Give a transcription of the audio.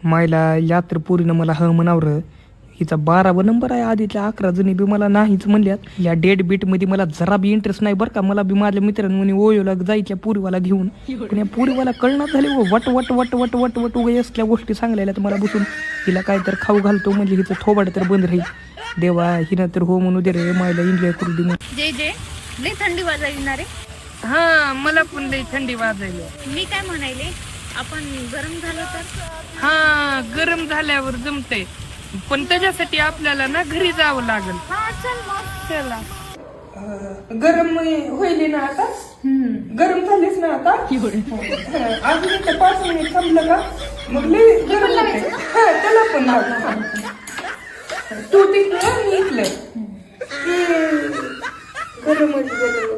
मायला यात्र पोरीनं मला म्हणावं, हिचा 12वा नंबर आहे. आधीच्या 11 जणी बी मला नाहीच म्हणल्यात. या डेट बीटमध्ये मला जरा बी इंटरेस्ट नाही बरं का. मला बी माझ्या मित्रांनी ओयोला जायच्या पुरीवाला घेऊन, पण या पुरीवाला कळणार झाले वट वट वट वट वट वट उगा असल्या गोष्टी सांगायला तर मला बसून हिला काय तर खाऊ घालतो म्हणजे हिचं थोबाड तर बंद राहील. देवा हिनं तर हो म्हणू दे रे, मायला एन्जॉय करू दे. जे जे लई थंडी वाजायला रे. हा मला पण लई थंडी वाजायला. मी काय म्हणायले, आपण गरम झालो तर? हा गरम झाल्यावर जमतंय, पण त्याच्यासाठी आपल्याला ना घरी जावं लागेल. हा चल मग. चला. गरम होईल ना आता. गरम झालीस ना आता. अजून एक 5 मिनिट थांबलं का मग लई गरम होते. हा त्याला पण लाव. तू तिथलं मी इथलं. गरमच गरम.